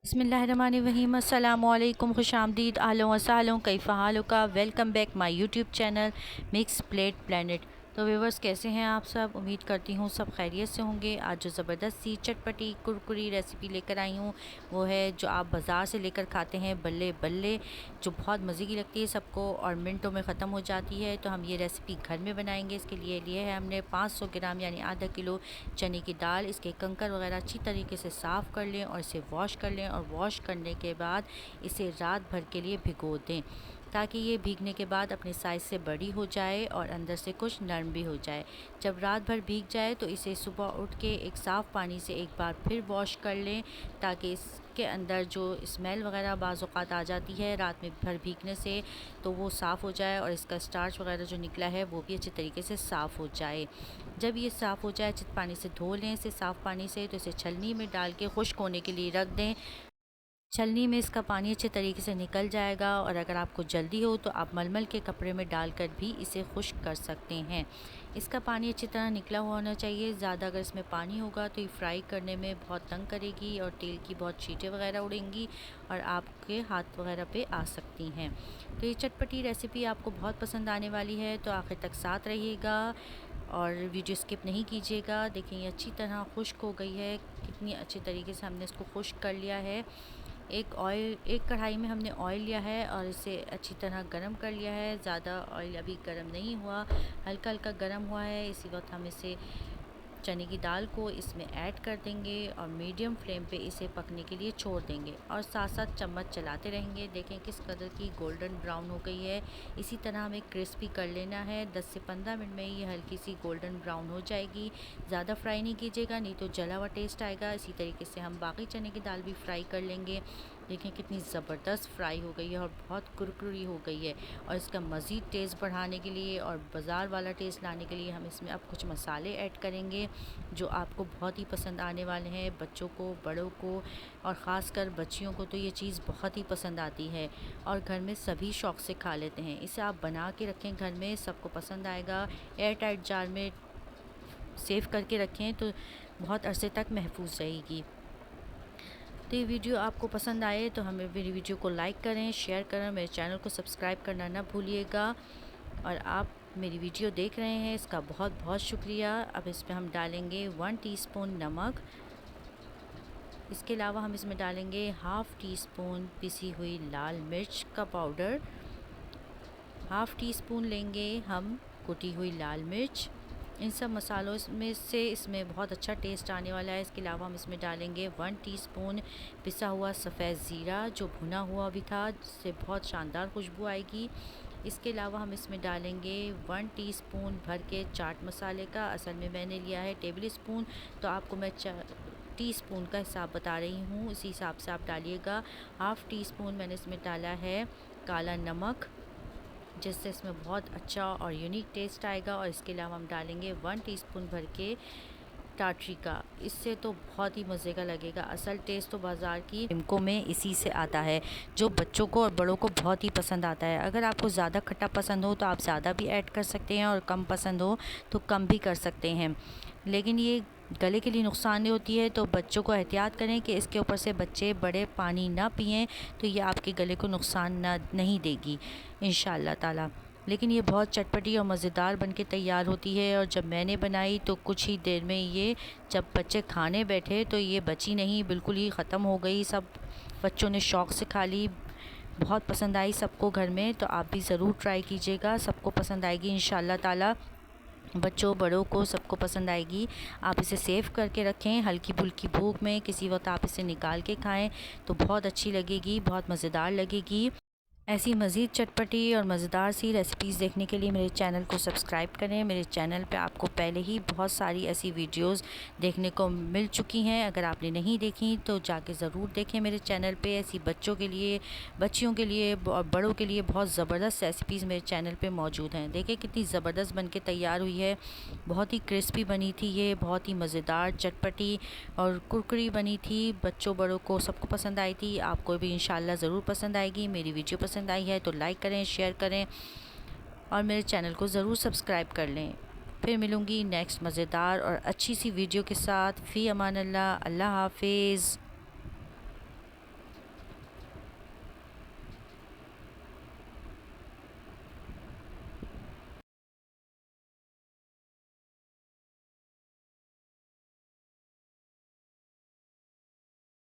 बिस्मिल्लाहिर्रहमानिर्रहीम अस्सलामुअलैकुम खुशामदीद आहलन व सहलन कैफ़ हालुका। Welcome back my YouTube channel mix plate planet. तो व्यूवर्स, कैसे हैं आप सब? उम्मीद करती हूँ सब खैरियत से होंगे। आज जो ज़बरदस्त सी चटपटी कुरकुरी रेसिपी लेकर आई हूँ वो है जो आप बाज़ार से लेकर खाते हैं, बल्ले बल्ले, जो बहुत मज़े की लगती है सबको और मिनटों में ख़त्म हो जाती है। तो हम ये रेसिपी घर में बनाएंगे। इसके लिए है हमने 500 ग्राम यानी आधा किलो चने की दाल। इसके कंकर वगैरह अच्छी तरीके से साफ़ कर लें और इसे वॉश कर लें, और वॉश करने के बाद इसे रात भर के लिए भिगो दें ताकि ये भीगने के बाद अपने साइज़ से बड़ी हो जाए और अंदर से कुछ नरम भी हो जाए। जब रात भर भीग जाए तो इसे सुबह उठ के एक साफ़ पानी से एक बार फिर वॉश कर लें ताकि इसके अंदर जो स्मेल वगैरह बाज़ औक़ात आ जाती है रात में भर भीगने से, तो वो साफ़ हो जाए और इसका स्टार्च वगैरह जो निकला है वो भी अच्छे तरीके से साफ़ हो जाए। जब ये साफ़ हो जाए अच्छे पानी से धो लें इसे, साफ़ पानी से। तो इसे छलनी में डाल के खुश्क होने के लिए रख दें। छलनी में इसका पानी अच्छे तरीके से निकल जाएगा, और अगर आपको जल्दी हो तो आप मलमल के कपड़े में डालकर भी इसे खुश्क कर सकते हैं। इसका पानी अच्छी तरह निकला हुआ होना चाहिए। ज़्यादा अगर इसमें पानी होगा तो ये फ्राई करने में बहुत तंग करेगी और तेल की बहुत छींटे वगैरह उड़ेंगी और आपके हाथ वगैरह पे आ सकती हैं। तो ये चटपटी रेसिपी आपको बहुत पसंद आने वाली है, तो आखिर तक साथ रहिएगा और वीडियो स्किप नहीं कीजिएगा। देखें ये अच्छी तरह खुश्क हो गई है, कितनी अच्छी तरीके से हमने इसको खुश्क कर लिया है। एक कढ़ाई में हमने ऑयल लिया है और इसे अच्छी तरह गरम कर लिया है। ज़्यादा ऑयल अभी गरम नहीं हुआ, हल्का हल्का गरम हुआ है। इसी वक्त हम इसे चने की दाल को इसमें ऐड कर देंगे और मीडियम फ्लेम पे इसे पकने के लिए छोड़ देंगे और साथ साथ चम्मच चलाते रहेंगे। देखें किस कदर की गोल्डन ब्राउन हो गई है। इसी तरह हमें क्रिस्पी कर लेना है। 10 से 15 मिनट में ये हल्की सी गोल्डन ब्राउन हो जाएगी। ज़्यादा फ्राई नहीं कीजिएगा, नहीं तो जला हुआ टेस्ट आएगा। इसी तरीके से हम बाकी चने की दाल भी फ्राई कर लेंगे। देखें कितनी ज़बरदस्त फ्राई हो गई है और बहुत कुरकुरी हो गई है। और इसका मज़ीद टेस्ट बढ़ाने के लिए और बाज़ार वाला टेस्ट लाने के लिए हम इसमें अब कुछ मसाले ऐड करेंगे जो आपको बहुत ही पसंद आने वाले हैं। बच्चों को, बड़ों को और ख़ासकर बच्चियों को तो ये चीज़ बहुत ही पसंद आती है और घर में सभी शौक़ से खा लेते हैं। इसे आप बना के रखें, घर में सबको पसंद आएगा। एयर टाइट जार में सेव करके रखें तो बहुत अरसे तक महफूज रहेगी। तो ये वीडियो आपको पसंद आए तो हमें मेरी वीडियो को लाइक करें, शेयर करें, मेरे चैनल को सब्सक्राइब करना ना भूलिएगा। और आप मेरी वीडियो देख रहे हैं इसका बहुत बहुत शुक्रिया। अब इसमें हम डालेंगे 1 टीस्पून नमक। इसके अलावा हम इसमें डालेंगे हाफ़ टी स्पून पिसी हुई लाल मिर्च का पाउडर। हाफ़ टी स्पून लेंगे हम कुटी हुई लाल मिर्च। इन सब मसालों में से इसमें बहुत अच्छा टेस्ट आने वाला है। इसके अलावा हम इसमें डालेंगे 1 टीस्पून पिसा हुआ सफ़ेद ज़ीरा जो भुना हुआ भी था, जिससे बहुत शानदार खुशबू आएगी। इसके अलावा हम इसमें डालेंगे 1 टीस्पून भर के चाट मसाले का। असल में मैंने लिया है टेबल स्पून, तो आपको मैं टीस्पून का हिसाब बता रही हूँ, इसी हिसाब से आप डालिएगा। हाफ़ टी स्पून मैंने इसमें डाला है काला नमक, जिससे इसमें बहुत अच्छा और यूनिक टेस्ट आएगा। और इसके अलावा हम डालेंगे 1 टीस्पून भर के टाटरी का। इससे तो बहुत ही मज़े का लगेगा। असल टेस्ट तो बाज़ार की इमको में इसी से आता है, जो बच्चों को और बड़ों को बहुत ही पसंद आता है। अगर आपको ज़्यादा खट्टा पसंद हो तो आप ज़्यादा भी ऐड कर सकते हैं और कम पसंद हो तो कम भी कर सकते हैं, लेकिन ये गले के लिए नुकसान नहीं होती है। तो बच्चों को एहतियात करें कि इसके ऊपर से बच्चे बड़े पानी ना पिएं, तो ये आपके गले को नुकसान नहीं देगी इंशाअल्लाह ताला। लेकिन ये बहुत चटपटी और मज़ेदार बनके तैयार होती है। और जब मैंने बनाई तो कुछ ही देर में ये, जब बच्चे खाने बैठे तो ये बची नहीं, बिल्कुल ही ख़त्म हो गई। सब बच्चों ने शौक़ से खा ली, बहुत पसंद आई सबको घर में। तो आप भी ज़रूर ट्राई कीजिएगा, सबको पसंद आएगी इंशाअल्लाह ताला। बच्चों बड़ों को सबको पसंद आएगी। आप इसे सेव करके रखें, हल्की फुल्की भूख में किसी वक्त आप इसे निकाल के खाएं तो बहुत अच्छी लगेगी, बहुत मज़ेदार लगेगी। ऐसी मज़ीद चटपटी और मज़ेदार सी रेसिपीज़ देखने के लिए मेरे चैनल को सब्सक्राइब करें। मेरे चैनल पे आपको पहले ही बहुत सारी ऐसी वीडियोस देखने को मिल चुकी हैं। अगर आपने नहीं देखी तो जाके ज़रूर देखें मेरे चैनल पे। ऐसी बच्चों के लिए, बच्चियों के लिए और बड़ों के लिए बहुत ज़बरदस्त रेसिपीज़ मेरे चैनल पे मौजूद हैं। देखिए कितनी ज़बरदस्त बन के तैयार हुई है। बहुत ही क्रिस्पी बनी थी ये, बहुत ही मज़ेदार, चटपटी और कुरकुरी बनी थी। बच्चों बड़ों को सबको पसंद आई थी। आपको भी इंशाल्लाह ज़रूर पसंद आएगी। मेरी वीडियो पसंद आई है तो लाइक करें, शेयर करें और मेरे चैनल को ज़रूर सब्सक्राइब कर लें। फिर मिलूँगी नेक्स्ट मज़ेदार और अच्छी सी वीडियो के साथ। फ़ी अमान अल्लाह, अल्लाह हाफिज़।